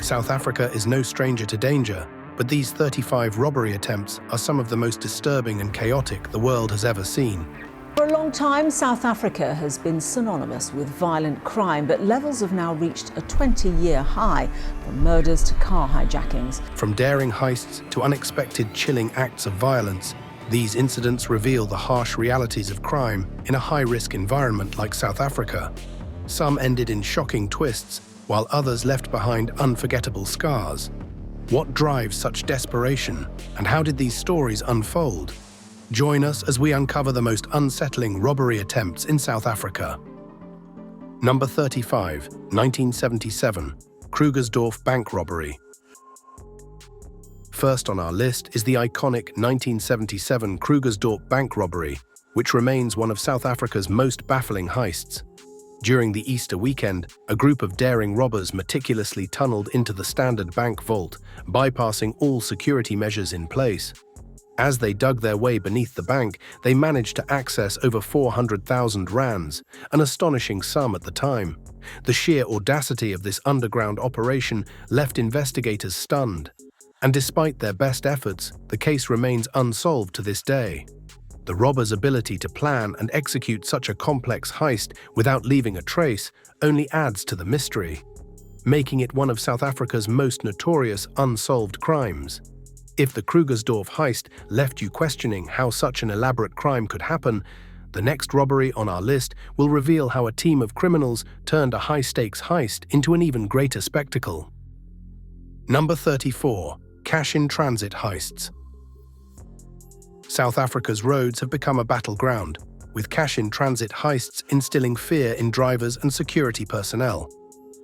South Africa is no stranger to danger, but these 35 robbery attempts are some of the most disturbing and chaotic the world has ever seen. For a long time, South Africa has been synonymous with violent crime, but levels have now reached a 20-year high, from murders to car hijackings. From daring heists to unexpected chilling acts of violence, these incidents reveal the harsh realities of crime in a high-risk environment like South Africa. Some ended in shocking twists, while others left behind unforgettable scars. What drives such desperation, and how did these stories unfold? Join us as we uncover the most unsettling robbery attempts in South Africa. Number 35, 1977, Krugersdorp Bank Robbery. First on our list is the iconic 1977 Krugersdorp Bank Robbery, which remains one of South Africa's most baffling heists. During the Easter weekend, a group of daring robbers meticulously tunneled into the Standard Bank vault, bypassing all security measures in place. As they dug their way beneath the bank, they managed to access over 400,000 rands, an astonishing sum at the time. The sheer audacity of this underground operation left investigators stunned. And despite their best efforts, the case remains unsolved to this day. The robbers' ability to plan and execute such a complex heist without leaving a trace only adds to the mystery, making it one of South Africa's most notorious unsolved crimes. If the Krugersdorp heist left you questioning how such an elaborate crime could happen, the next robbery on our list will reveal how a team of criminals turned a high-stakes heist into an even greater spectacle. Number 34, Cash-in-Transit Heists. South Africa's roads have become a battleground, with cash-in-transit heists instilling fear in drivers and security personnel.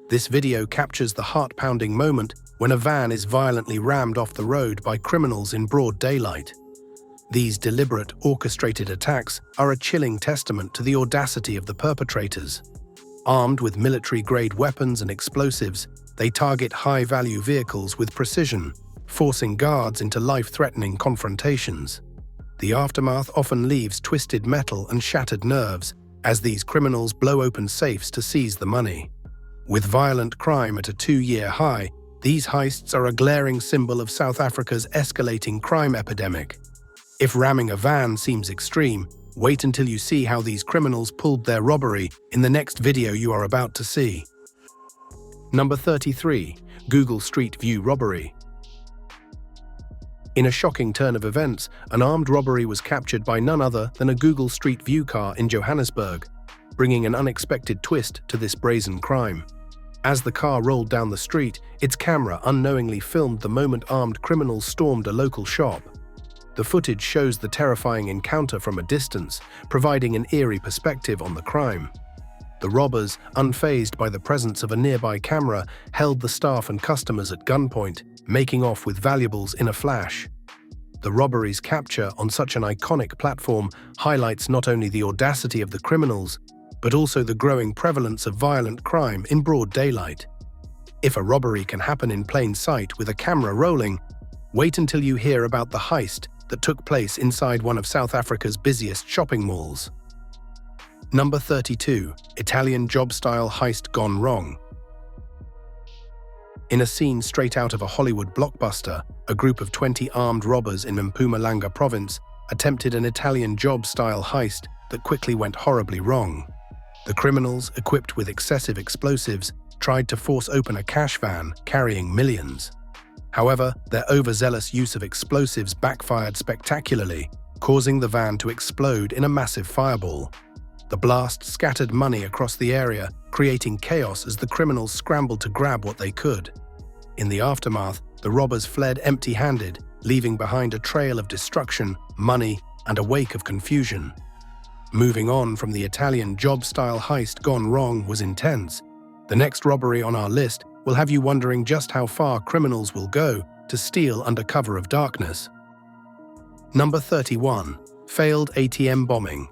This video captures the heart-pounding moment when a van is violently rammed off the road by criminals in broad daylight. These deliberate, orchestrated attacks are a chilling testament to the audacity of the perpetrators. Armed with military-grade weapons and explosives, they target high-value vehicles with precision, forcing guards into life-threatening confrontations. The aftermath often leaves twisted metal and shattered nerves as these criminals blow open safes to seize the money. With violent crime at a 2-year high, these heists are a glaring symbol of South Africa's escalating crime epidemic. If ramming a van seems extreme, wait until you see how these criminals pulled their robbery in the next video you are about to see. Number 33, Google Street View Robbery. In a shocking turn of events, an armed robbery was captured by none other than a Google Street View car in Johannesburg, bringing an unexpected twist to this brazen crime. As the car rolled down the street, its camera unknowingly filmed the moment armed criminals stormed a local shop. The footage shows the terrifying encounter from a distance, providing an eerie perspective on the crime. The robbers, unfazed by the presence of a nearby camera, held the staff and customers at gunpoint, making off with valuables in a flash. The robbery's capture on such an iconic platform highlights not only the audacity of the criminals, but also the growing prevalence of violent crime in broad daylight. If a robbery can happen in plain sight with a camera rolling, wait until you hear about the heist that took place inside one of South Africa's busiest shopping malls. Number 32, Italian job-style heist gone wrong. In a scene straight out of a Hollywood blockbuster, a group of 20 armed robbers in Malanga province attempted an Italian job-style heist that quickly went horribly wrong. The criminals, equipped with excessive explosives, tried to force open a cash van carrying millions. However, their overzealous use of explosives backfired spectacularly, causing the van to explode in a massive fireball. The blast scattered money across the area, creating chaos as the criminals scrambled to grab what they could. In the aftermath, the robbers fled empty-handed, leaving behind a trail of destruction, money, and a wake of confusion. Moving on from the Italian job-style heist gone wrong was intense, the next robbery on our list will have you wondering just how far criminals will go to steal under cover of darkness. Number 31. Failed ATM Bombing.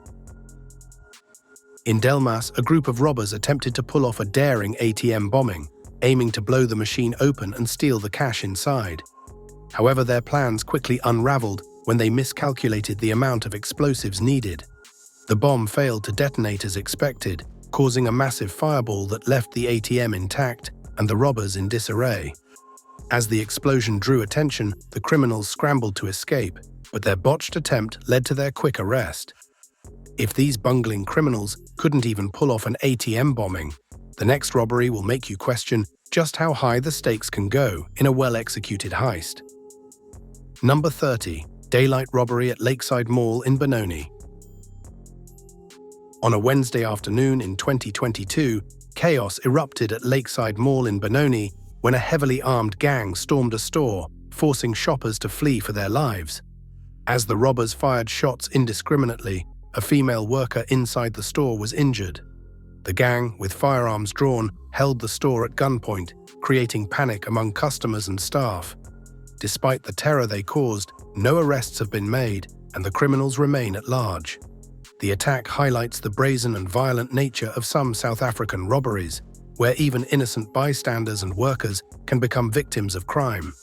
In Delmas, a group of robbers attempted to pull off a daring ATM bombing, aiming to blow the machine open and steal the cash inside. However, their plans quickly unraveled when they miscalculated the amount of explosives needed. The bomb failed to detonate as expected, causing a massive fireball that left the ATM intact and the robbers in disarray. As the explosion drew attention, the criminals scrambled to escape, but their botched attempt led to their quick arrest. If these bungling criminals couldn't even pull off an ATM bombing, the next robbery will make you question just how high the stakes can go in a well-executed heist. Number 30. Daylight robbery at Lakeside Mall in Benoni. On a Wednesday afternoon in 2022, chaos erupted at Lakeside Mall in Benoni when a heavily armed gang stormed a store, forcing shoppers to flee for their lives. As the robbers fired shots indiscriminately, a female worker inside the store was injured. The gang, with firearms drawn, held the store at gunpoint, creating panic among customers and staff. Despite the terror they caused, no arrests have been made, and the criminals remain at large. The attack highlights the brazen and violent nature of some South African robberies, where even innocent bystanders and workers can become victims of crime.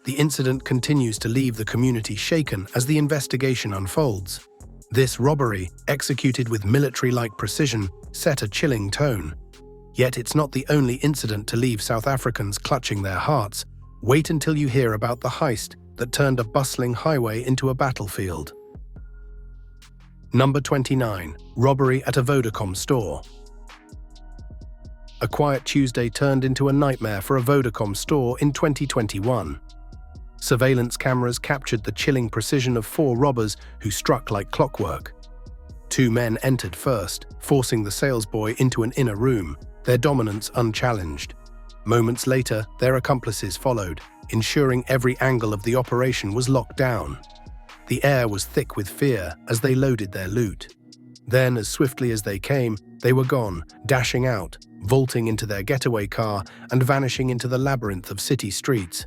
The incident continues to leave the community shaken as the investigation unfolds. This robbery, executed with military-like precision, set a chilling tone. Yet it's not the only incident to leave South Africans clutching their hearts. Wait until you hear about the heist that turned a bustling highway into a battlefield. Number 29. Robbery at a Vodacom store. A quiet Tuesday turned into a nightmare for a Vodacom store in 2021. Surveillance cameras captured the chilling precision of 4 robbers who struck like clockwork. 2 men entered first, forcing the salesboy into an inner room, their dominance unchallenged. Moments later, their accomplices followed, ensuring every angle of the operation was locked down. The air was thick with fear as they loaded their loot. Then, as swiftly as they came, they were gone, dashing out, vaulting into their getaway car and vanishing into the labyrinth of city streets.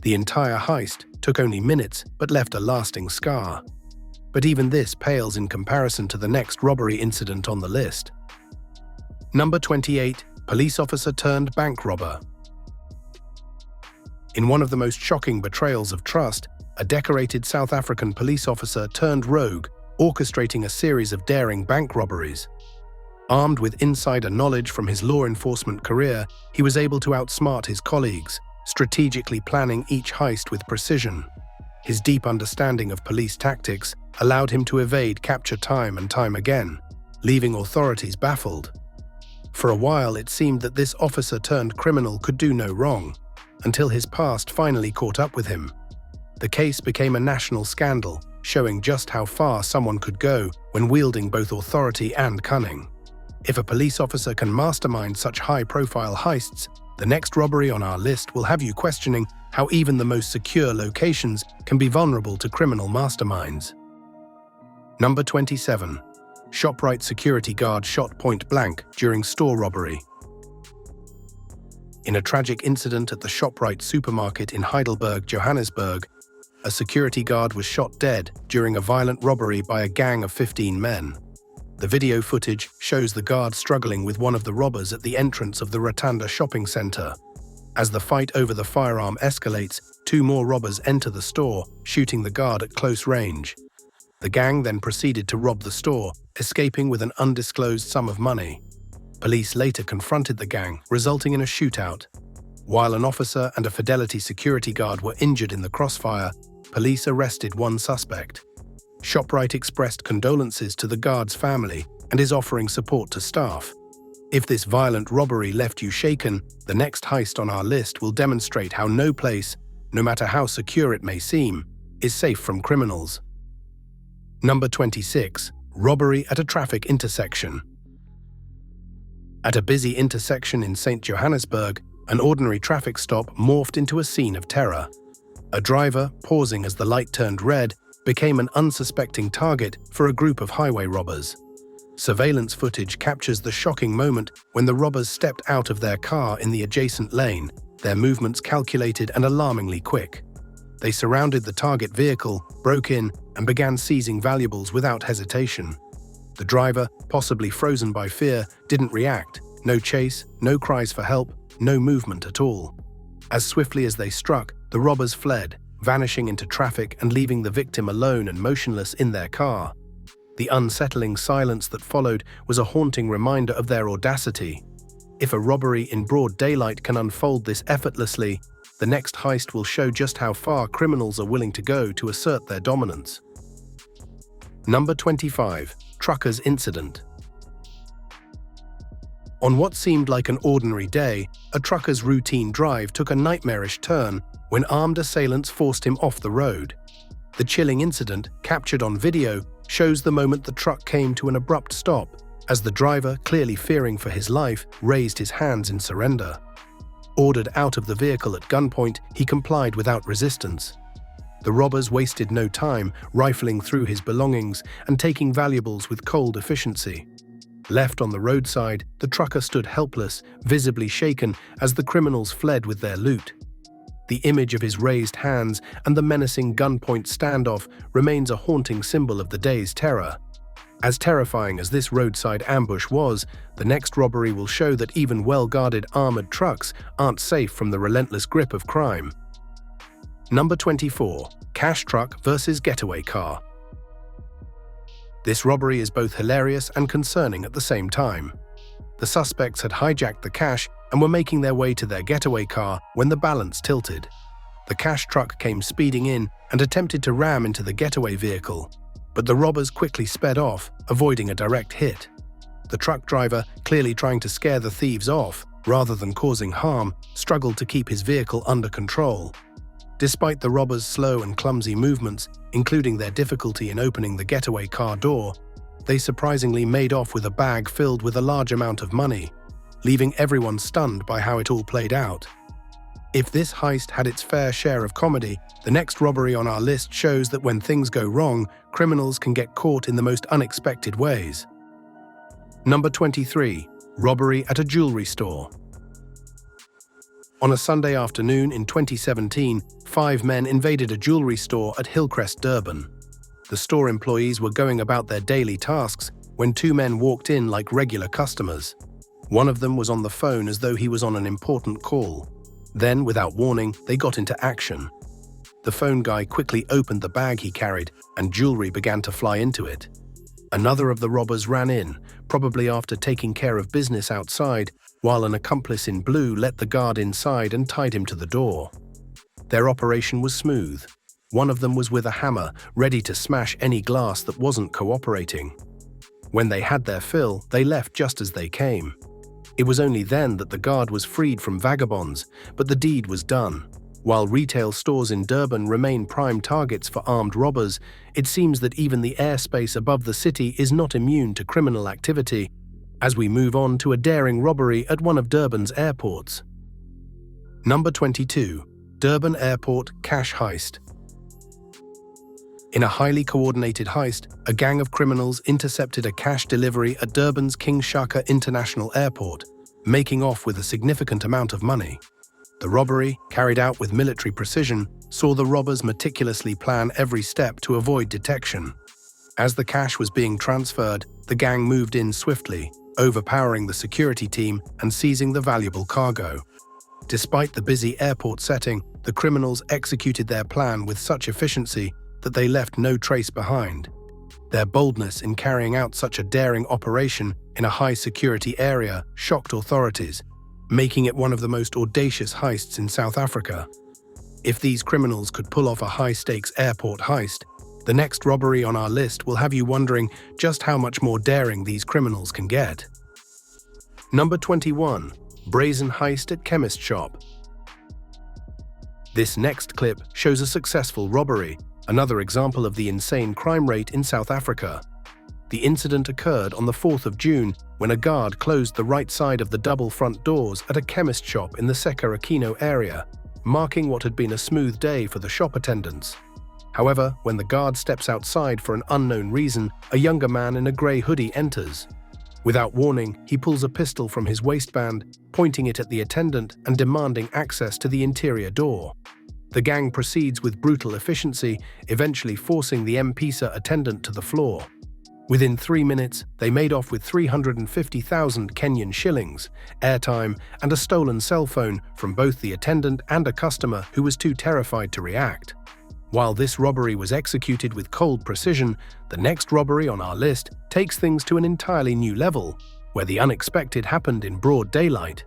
The entire heist took only minutes but left a lasting scar. But even this pales in comparison to the next robbery incident on the list. Number 28. Police officer turned bank robber. In one of the most shocking betrayals of trust, a decorated South African police officer turned rogue, orchestrating a series of daring bank robberies. Armed with insider knowledge from his law enforcement career, he was able to outsmart his colleagues, strategically planning each heist with precision. His deep understanding of police tactics allowed him to evade capture time and time again, leaving authorities baffled. For a while, it seemed that this officer-turned-criminal could do no wrong, until his past finally caught up with him. The case became a national scandal, showing just how far someone could go when wielding both authority and cunning. If a police officer can mastermind such high-profile heists, the next robbery on our list will have you questioning how even the most secure locations can be vulnerable to criminal masterminds. Number 27. Shoprite security guard shot point-blank during store robbery. In a tragic incident at the Shoprite supermarket in Heidelberg, Johannesburg, a security guard was shot dead during a violent robbery by a gang of 15 men. The video footage shows the guard struggling with one of the robbers at the entrance of the Rotunda shopping center. As the fight over the firearm escalates, 2 more robbers enter the store, shooting the guard at close range. The gang then proceeded to rob the store, escaping with an undisclosed sum of money. Police later confronted the gang, resulting in a shootout. While an officer and a Fidelity security guard were injured in the crossfire, police arrested one suspect. Shoprite expressed condolences to the guard's family and is offering support to staff. If this violent robbery left you shaken, the next heist on our list will demonstrate how no place, no matter how secure it may seem, is safe from criminals. Number 26. Robbery at a traffic intersection. At a busy intersection in St. Johannesburg, an ordinary traffic stop morphed into a scene of terror. A driver, pausing as the light turned red, became an unsuspecting target for a group of highway robbers. Surveillance footage captures the shocking moment when the robbers stepped out of their car in the adjacent lane, their movements calculated and alarmingly quick. They surrounded the target vehicle, broke in, and began seizing valuables without hesitation. The driver, possibly frozen by fear, didn't react. No chase, no cries for help, no movement at all. As swiftly as they struck, the robbers fled, vanishing into traffic and leaving the victim alone and motionless in their car. The unsettling silence that followed was a haunting reminder of their audacity. If a robbery in broad daylight can unfold this effortlessly, the next heist will show just how far criminals are willing to go to assert their dominance. Number 25. Truckers Incident. On what seemed like an ordinary day, a trucker's routine drive took a nightmarish turn when armed assailants forced him off the road. The chilling incident, captured on video, shows the moment the truck came to an abrupt stop, as the driver, clearly fearing for his life, raised his hands in surrender. Ordered out of the vehicle at gunpoint, he complied without resistance. The robbers wasted no time, rifling through his belongings and taking valuables with cold efficiency. Left on the roadside, the trucker stood helpless, visibly shaken as the criminals fled with their loot. The image of his raised hands and the menacing gunpoint standoff remains a haunting symbol of the day's terror. As terrifying as this roadside ambush was, the next robbery will show that even well-guarded armored trucks aren't safe from the relentless grip of crime. Number 24. Cash truck versus getaway car. This robbery is both hilarious and concerning at the same time. The suspects had hijacked the cash and were making their way to their getaway car when the balance tilted. The cash truck came speeding in and attempted to ram into the getaway vehicle, but the robbers quickly sped off, avoiding a direct hit. The truck driver, clearly trying to scare the thieves off rather than causing harm, struggled to keep his vehicle under control. Despite the robbers' slow and clumsy movements, including their difficulty in opening the getaway car door, they surprisingly made off with a bag filled with a large amount of money, leaving everyone stunned by how it all played out. If this heist had its fair share of comedy, the next robbery on our list shows that when things go wrong, criminals can get caught in the most unexpected ways. Number 23. Robbery at a jewelry store. On a Sunday afternoon in 2017, 5 men invaded a jewelry store at Hillcrest, Durban. The store employees were going about their daily tasks when 2 men walked in like regular customers. One of them was on the phone as though he was on an important call. Then, without warning, they got into action. The phone guy quickly opened the bag he carried, and jewelry began to fly into it. Another of the robbers ran in, probably after taking care of business outside, while an accomplice in blue let the guard inside and tied him to the door. Their operation was smooth. One of them was with a hammer, ready to smash any glass that wasn't cooperating. When they had their fill, they left just as they came. It was only then that the guard was freed from vagabonds, but the deed was done. While retail stores in Durban remain prime targets for armed robbers, it seems that even the airspace above the city is not immune to criminal activity, as we move on to a daring robbery at one of Durban's airports. Number 22. Durban Airport Cash Heist. In a highly coordinated heist, a gang of criminals intercepted a cash delivery at Durban's King Shaka International Airport, making off with a significant amount of money. The robbery, carried out with military precision, saw the robbers meticulously plan every step to avoid detection. As the cash was being transferred, the gang moved in swiftly, overpowering the security team and seizing the valuable cargo. Despite the busy airport setting, the criminals executed their plan with such efficiency that they left no trace behind. Their boldness in carrying out such a daring operation in a high-security area shocked authorities, making it one of the most audacious heists in South Africa. If these criminals could pull off a high-stakes airport heist, the next robbery on our list will have you wondering just how much more daring these criminals can get. Number 21. Brazen Heist at Chemist Shop. This next clip shows a successful robbery, another example of the insane crime rate in South Africa. The incident occurred on the 4th of June when a guard closed the right side of the double front doors at a chemist shop in the Sekaraquino area, marking what had been a smooth day for the shop attendants. However, when the guard steps outside for an unknown reason, a younger man in a grey hoodie enters. Without warning, he pulls a pistol from his waistband, pointing it at the attendant and demanding access to the interior door. The gang proceeds with brutal efficiency, eventually forcing the M-Pesa attendant to the floor. Within 3 minutes, they made off with 350,000 Kenyan shillings, airtime, and a stolen cell phone from both the attendant and a customer who was too terrified to react. While this robbery was executed with cold precision, the next robbery on our list takes things to an entirely new level, where the unexpected happened in broad daylight.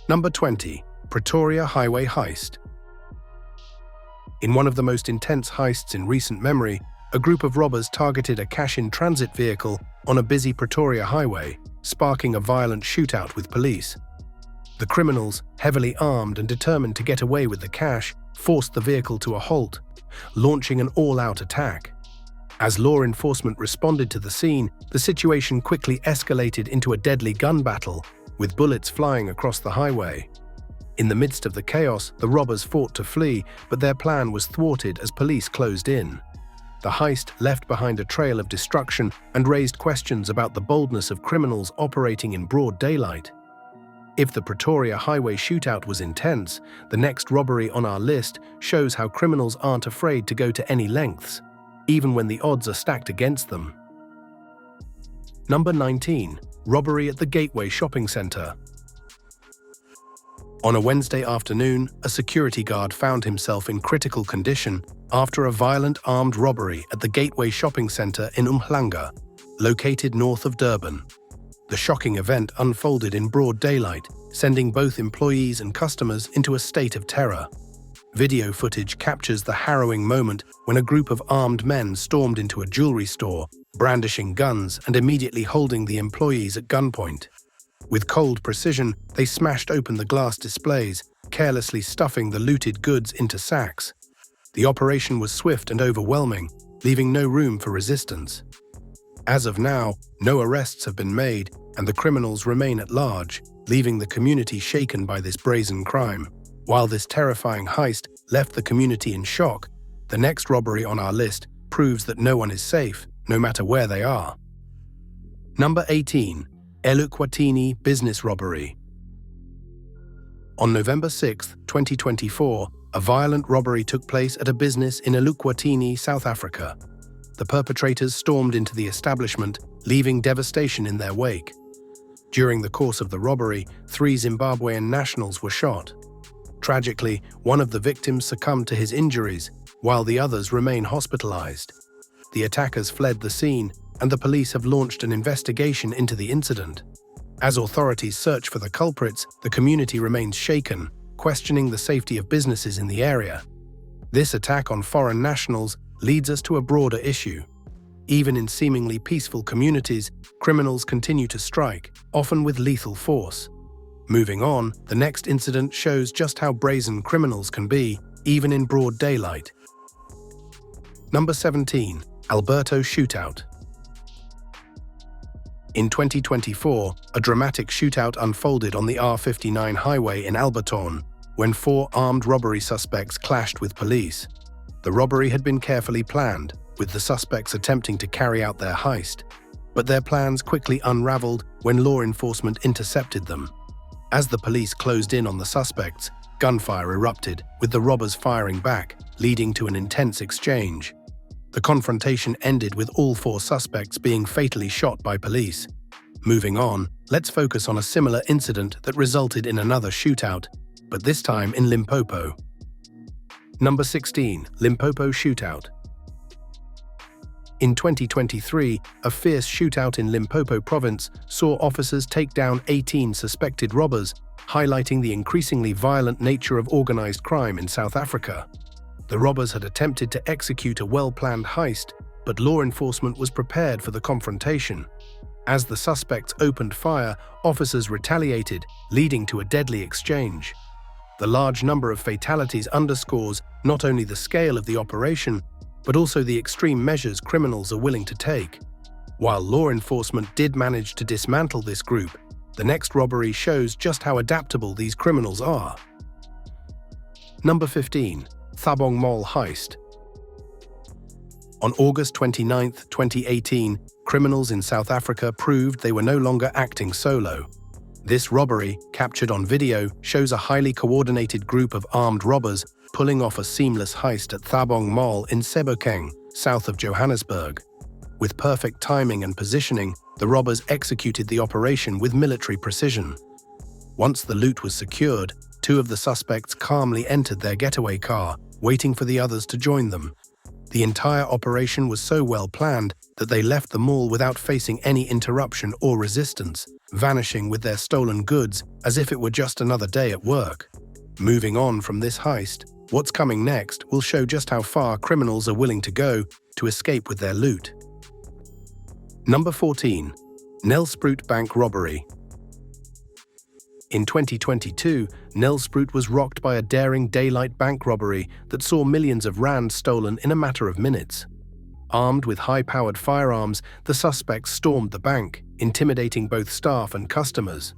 Number 20. Pretoria Highway Heist. In one of the most intense heists in recent memory, a group of robbers targeted a cash-in-transit vehicle on a busy Pretoria highway, sparking a violent shootout with police. The criminals, heavily armed and determined to get away with the cash, forced the vehicle to a halt, launching an all-out attack. As law enforcement responded to the scene, the situation quickly escalated into a deadly gun battle, with bullets flying across the highway. In the midst of the chaos, the robbers fought to flee, but their plan was thwarted as police closed in. The heist left behind a trail of destruction and raised questions about the boldness of criminals operating in broad daylight. If the Pretoria Highway shootout was intense, the next robbery on our list shows how criminals aren't afraid to go to any lengths, even when the odds are stacked against them. Number 19. Robbery at the Gateway Shopping Centre. On a Wednesday afternoon, a security guard found himself in critical condition after a violent armed robbery at the Gateway Shopping Centre in Malanga, located north of Durban. The shocking event unfolded in broad daylight, sending both employees and customers into a state of terror. Video footage captures the harrowing moment when a group of armed men stormed into a jewelry store, brandishing guns and immediately holding the employees at gunpoint. With cold precision, they smashed open the glass displays, carelessly stuffing the looted goods into sacks. The operation was swift and overwhelming, leaving no room for resistance. As of now, no arrests have been made, and the criminals remain at large, leaving the community shaken by this brazen crime. While this terrifying heist left the community in shock, the next robbery on our list proves that no one is safe, no matter where they are. Number 18. Ugukwatini Business Robbery. On November 6, 2024, a violent robbery took place at a business in Ugukwatini, South Africa. The perpetrators stormed into the establishment, leaving devastation in their wake. During the course of the robbery, 3 Zimbabwean nationals were shot. Tragically, one of the victims succumbed to his injuries, while the others remain hospitalized. The attackers fled the scene, and the police have launched an investigation into the incident. As authorities search for the culprits, the community remains shaken, questioning the safety of businesses in the area. This attack on foreign nationals leads us to a broader issue. Even in seemingly peaceful communities, criminals continue to strike, often with lethal force. Moving on, the next incident shows just how brazen criminals can be, even in broad daylight. Number 17. Alberto Shootout. In 2024, a dramatic shootout unfolded on the R59 highway in Alberton, when 4 armed robbery suspects clashed with police. The robbery had been carefully planned, with the suspects attempting to carry out their heist, but their plans quickly unraveled when law enforcement intercepted them. As the police closed in on the suspects, gunfire erupted, with the robbers firing back, leading to an intense exchange. The confrontation ended with all 4 suspects being fatally shot by police. Moving on, let's focus on a similar incident that resulted in another shootout, but this time in Limpopo. Number 16. Limpopo Shootout. In 2023, a fierce shootout in Limpopo province saw officers take down 18 suspected robbers, highlighting the increasingly violent nature of organized crime in South Africa. The robbers had attempted to execute a well-planned heist, but law enforcement was prepared for the confrontation. As the suspects opened fire, officers retaliated, leading to a deadly exchange. The large number of fatalities underscores not only the scale of the operation, but also the extreme measures criminals are willing to take. While law enforcement did manage to dismantle this group, the next robbery shows just how adaptable these criminals are. Number 15. Sabong Maul Heist. On August 29, 2018, criminals in South Africa proved they were no longer acting solo. This robbery, captured on video, shows a highly coordinated group of armed robbers pulling off a seamless heist at Sabong Maul in Sabong, south of Johannesburg. With perfect timing and positioning, the robbers executed the operation with military precision. Once the loot was secured, 2 of the suspects calmly entered their getaway car, waiting for the others to join them. The entire operation was so well planned that they left the mall without facing any interruption or resistance, vanishing with their stolen goods as if it were just another day at work. Moving on from this heist, what's coming next will show just how far criminals are willing to go to escape with their loot. Number 14. Nelspruit Bank Robbery. In 2022, Nelspruit was rocked by a daring daylight bank robbery that saw millions of rands stolen in a matter of minutes. Armed with high-powered firearms, the suspects stormed the bank, intimidating both staff and customers.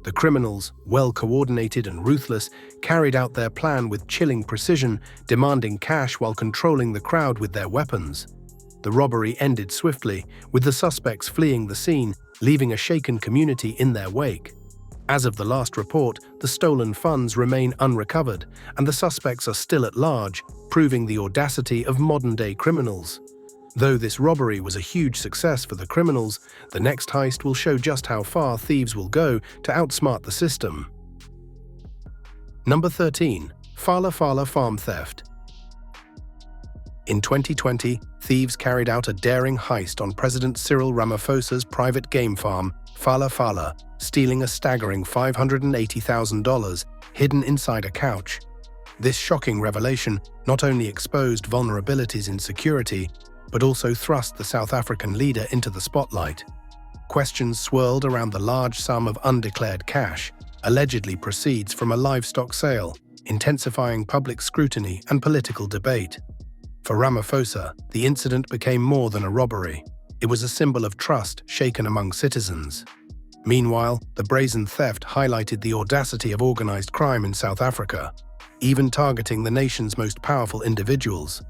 The criminals, well-coordinated and ruthless, carried out their plan with chilling precision, demanding cash while controlling the crowd with their weapons. The robbery ended swiftly, with the suspects fleeing the scene, leaving a shaken community in their wake. As of the last report, the stolen funds remain unrecovered, and the suspects are still at large, proving the audacity of modern-day criminals. Though this robbery was a huge success for the criminals, the next heist will show just how far thieves will go to outsmart the system. Number 13. Fala Fala Farm Theft. In 2020, thieves carried out a daring heist on President Cyril Ramaphosa's private game farm, Fala Fala, stealing a staggering $580,000 hidden inside a couch. This shocking revelation not only exposed vulnerabilities in security, but also thrust the South African leader into the spotlight. Questions swirled around the large sum of undeclared cash, allegedly proceeds from a livestock sale, intensifying public scrutiny and political debate. For Ramaphosa, the incident became more than a robbery. It was a symbol of trust shaken among citizens. Meanwhile, the brazen theft highlighted the audacity of organized crime in South Africa, even targeting the nation's most powerful individuals.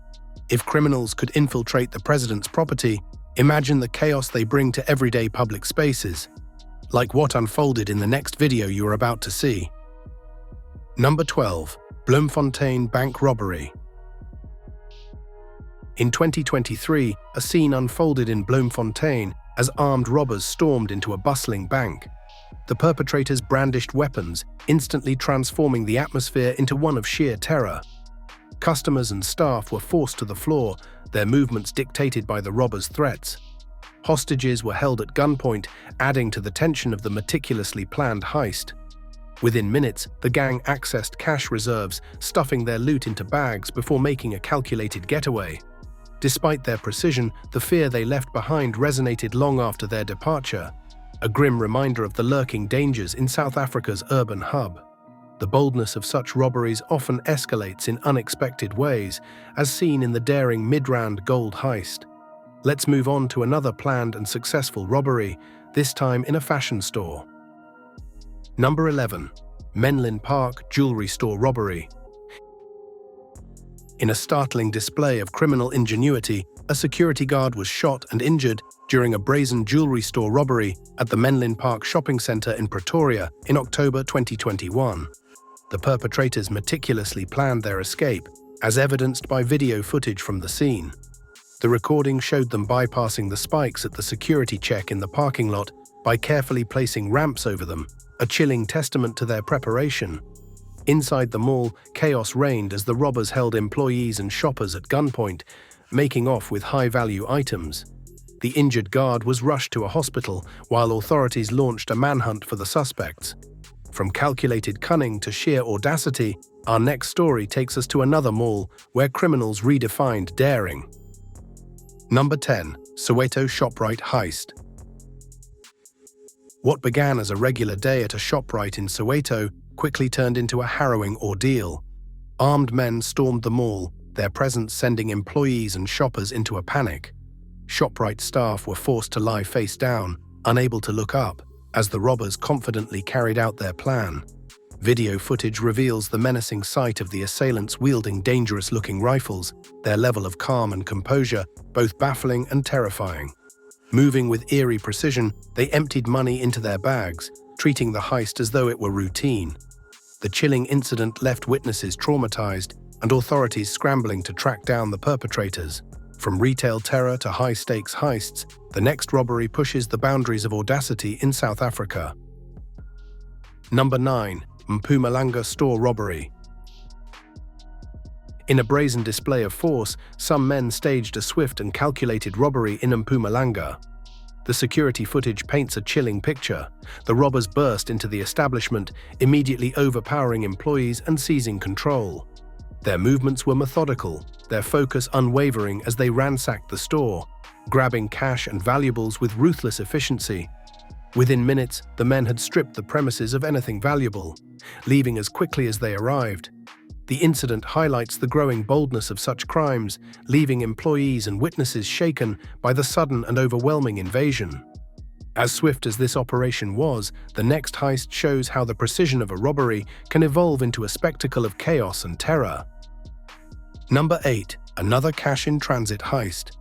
If criminals could infiltrate the president's property, imagine the chaos they bring to everyday public spaces, like what unfolded in the next video you are about to see. Number 12. Bloemfontein Bank Robbery. In 2023, a scene unfolded in Bloemfontein as armed robbers stormed into a bustling bank. The perpetrators brandished weapons, instantly transforming the atmosphere into one of sheer terror. Customers and staff were forced to the floor, their movements dictated by the robbers' threats. Hostages were held at gunpoint, adding to the tension of the meticulously planned heist. Within minutes, the gang accessed cash reserves, stuffing their loot into bags before making a calculated getaway. Despite their precision, the fear they left behind resonated long after their departure, a grim reminder of the lurking dangers in South Africa's urban hub. The boldness of such robberies often escalates in unexpected ways, as seen in the daring mid-round gold heist. Let's move on to another planned and successful robbery, this time in a fashion store. Number 11. Menlyn Park Jewelry Store Robbery. In a startling display of criminal ingenuity, a security guard was shot and injured during a brazen jewelry store robbery at the Menlyn Park shopping centre in Pretoria in October 2021. The perpetrators meticulously planned their escape, as evidenced by video footage from the scene. The recording showed them bypassing the spikes at the security check in the parking lot by carefully placing ramps over them, a chilling testament to their preparation. Inside the mall, chaos reigned as the robbers held employees and shoppers at gunpoint, making off with high-value items. The injured guard was rushed to a hospital, while authorities launched a manhunt for the suspects. From calculated cunning to sheer audacity, our next story takes us to another mall where criminals redefined daring. Number 10. Soweto Shoprite Heist. What began as a regular day at a Shoprite in Soweto quickly turned into a harrowing ordeal. Armed men stormed the mall, their presence sending employees and shoppers into a panic. Shoprite staff were forced to lie face down, unable to look up, as the robbers confidently carried out their plan. Video footage reveals the menacing sight of the assailants wielding dangerous-looking rifles, their level of calm and composure both baffling and terrifying. Moving with eerie precision, they emptied money into their bags, treating the heist as though it were routine. The chilling incident left witnesses traumatized and authorities scrambling to track down the perpetrators. From retail terror to high-stakes heists, the next robbery pushes the boundaries of audacity in South Africa. Number 9. Mpumalanga Store Robbery. In a brazen display of force, some men staged a swift and calculated robbery in Mpumalanga. The security footage paints a chilling picture. The robbers burst into the establishment, immediately overpowering employees and seizing control. Their movements were methodical, their focus unwavering as they ransacked the store, grabbing cash and valuables with ruthless efficiency. Within minutes, the men had stripped the premises of anything valuable, leaving as quickly as they arrived. The incident highlights the growing boldness of such crimes, leaving employees and witnesses shaken by the sudden and overwhelming invasion. As swift as this operation was, the next heist shows how the precision of a robbery can evolve into a spectacle of chaos and terror. Number 8. Another cash-in-transit heist.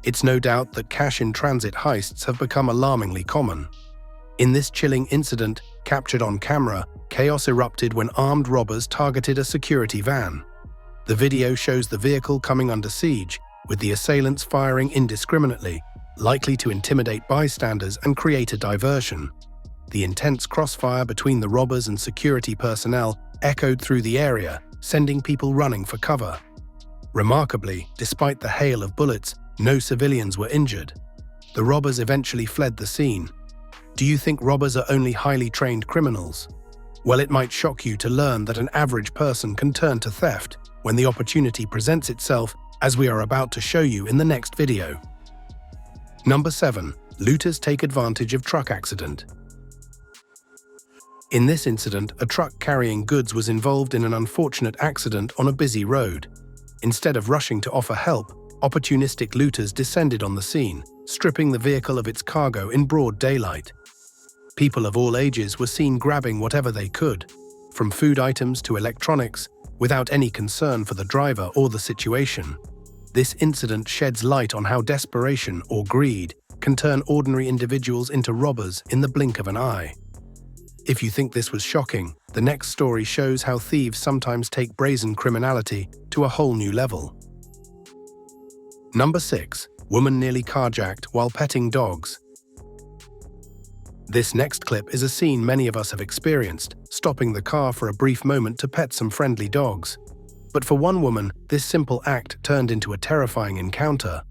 It's no doubt that cash-in-transit heists have become alarmingly common. In this chilling incident, captured on camera, chaos erupted when armed robbers targeted a security van. The video shows the vehicle coming under siege, with the assailants firing indiscriminately, likely to intimidate bystanders and create a diversion. The intense crossfire between the robbers and security personnel echoed through the area, sending people running for cover. Remarkably, despite the hail of bullets, no civilians were injured. The robbers eventually fled the scene. Do you think robbers are only highly trained criminals? Well, it might shock you to learn that an average person can turn to theft when the opportunity presents itself, as we are about to show you in the next video. Number 7. Looters take advantage of truck accident. In this incident, a truck carrying goods was involved in an unfortunate accident on a busy road. Instead of rushing to offer help, opportunistic looters descended on the scene, stripping the vehicle of its cargo in broad daylight. People of all ages were seen grabbing whatever they could, from food items to electronics, without any concern for the driver or the situation. This incident sheds light on how desperation or greed can turn ordinary individuals into robbers in the blink of an eye. If you think this was shocking, the next story shows how thieves sometimes take brazen criminality to a whole new level. Number 6. Woman nearly carjacked while petting dogs. This next clip is a scene many of us have experienced, stopping the car for a brief moment to pet some friendly dogs. But for one woman, this simple act turned into a terrifying encounter.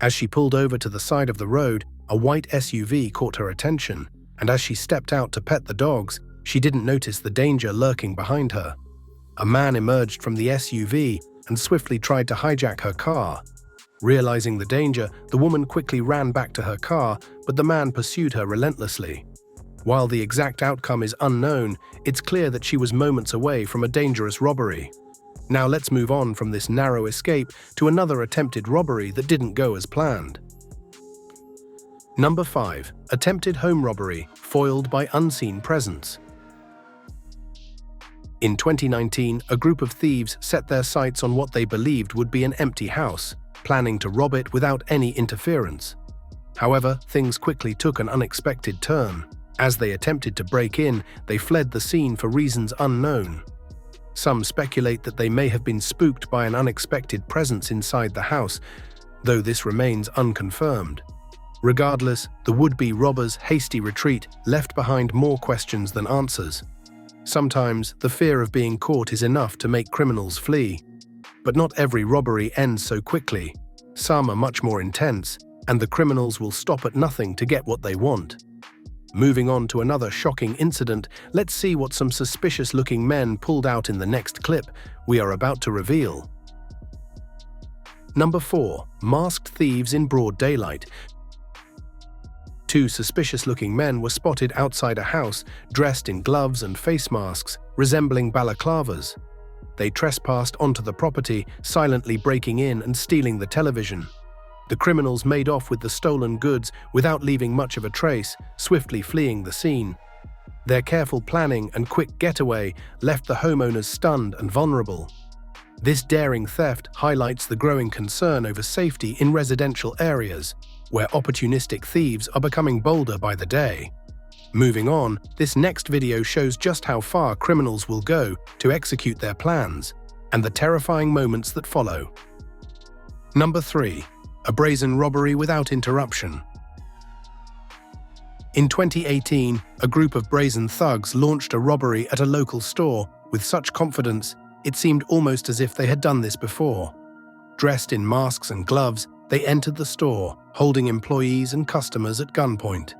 As she pulled over to the side of the road, a white SUV caught her attention, and as she stepped out to pet the dogs, she didn't notice the danger lurking behind her. A man emerged from the SUV and swiftly tried to hijack her car. Realizing the danger, the woman quickly ran back to her car, but the man pursued her relentlessly. While the exact outcome is unknown, it's clear that she was moments away from a dangerous robbery. Now let's move on from this narrow escape to another attempted robbery that didn't go as planned. Number 5. Attempted home robbery, foiled by unseen presence. In 2019, a group of thieves set their sights on what they believed would be an empty house, planning to rob it without any interference. However, things quickly took an unexpected turn. As they attempted to break in, they fled the scene for reasons unknown. Some speculate that they may have been spooked by an unexpected presence inside the house, though this remains unconfirmed. Regardless, the would-be robbers' hasty retreat left behind more questions than answers. Sometimes, the fear of being caught is enough to make criminals flee. But not every robbery ends so quickly. Some are much more intense, and the criminals will stop at nothing to get what they want. Moving on to another shocking incident, let's see what some suspicious-looking men pulled out in the next clip we are about to reveal. Number 4. Masked thieves in broad daylight. Two suspicious-looking men were spotted outside a house, dressed in gloves and face masks, resembling balaclavas. They trespassed onto the property, silently breaking in and stealing the television. The criminals made off with the stolen goods without leaving much of a trace, swiftly fleeing the scene. Their careful planning and quick getaway left the homeowners stunned and vulnerable. This daring theft highlights the growing concern over safety in residential areas, where opportunistic thieves are becoming bolder by the day. Moving on, this next video shows just how far criminals will go to execute their plans, and the terrifying moments that follow. Number 3. A brazen robbery without interruption. In 2018, a group of brazen thugs launched a robbery at a local store with such confidence, it seemed almost as if they had done this before. Dressed in masks and gloves, They entered the store, holding employees and customers at gunpoint.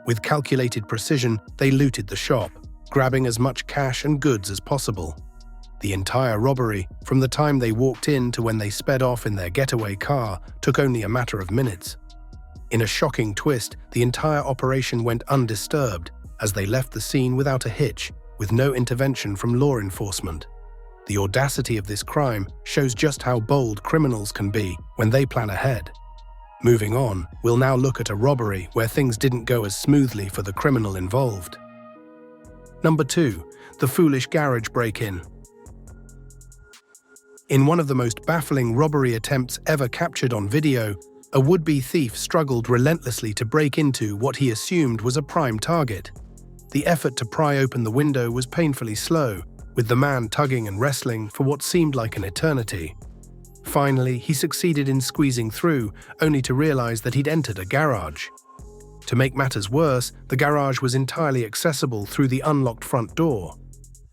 With calculated precision, they looted the shop, grabbing as much cash and goods as possible. The entire robbery, from the time they walked in to when they sped off in their getaway car, took only a matter of minutes. In a shocking twist, the entire operation went undisturbed as they left the scene without a hitch, with no intervention from law enforcement. The audacity of this crime shows just how bold criminals can be when they plan ahead. Moving on, we'll now look at a robbery where things didn't go as smoothly for the criminal involved. Number 2. The foolish garage break-in. In one of the most baffling robbery attempts ever captured on video, a would-be thief struggled relentlessly to break into what he assumed was a prime target. The effort to pry open the window was painfully slow, with the man tugging and wrestling for what seemed like an eternity. Finally, he succeeded in squeezing through, only to realize that he'd entered a garage. To make matters worse, the garage was entirely accessible through the unlocked front door.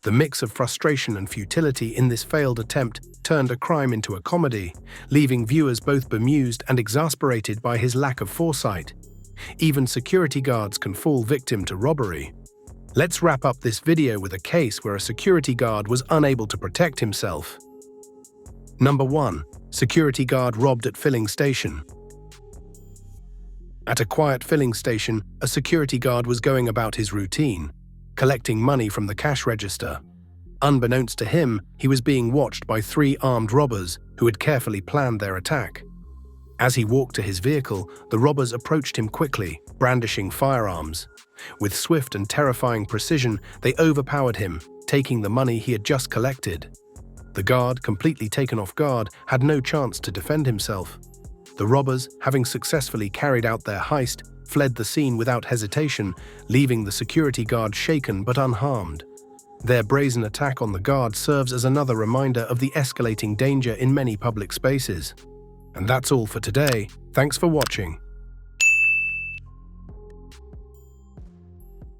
The mix of frustration and futility in this failed attempt turned a crime into a comedy, leaving viewers both bemused and exasperated by his lack of foresight. Even security guards can fall victim to robbery. Let's wrap up this video with a case where a security guard was unable to protect himself. Number 1. Security guard robbed at filling station. At a quiet filling station, a security guard was going about his routine, collecting money from the cash register. Unbeknownst to him, he was being watched by 3 armed robbers who had carefully planned their attack. As he walked to his vehicle, the robbers approached him quickly, brandishing firearms. With swift and terrifying precision, they overpowered him, taking the money he had just collected. The guard, completely taken off guard, had no chance to defend himself. The robbers, having successfully carried out their heist, fled the scene without hesitation, leaving the security guard shaken but unharmed. Their brazen attack on the guard serves as another reminder of the escalating danger in many public spaces. And that's all for today. Thanks for watching.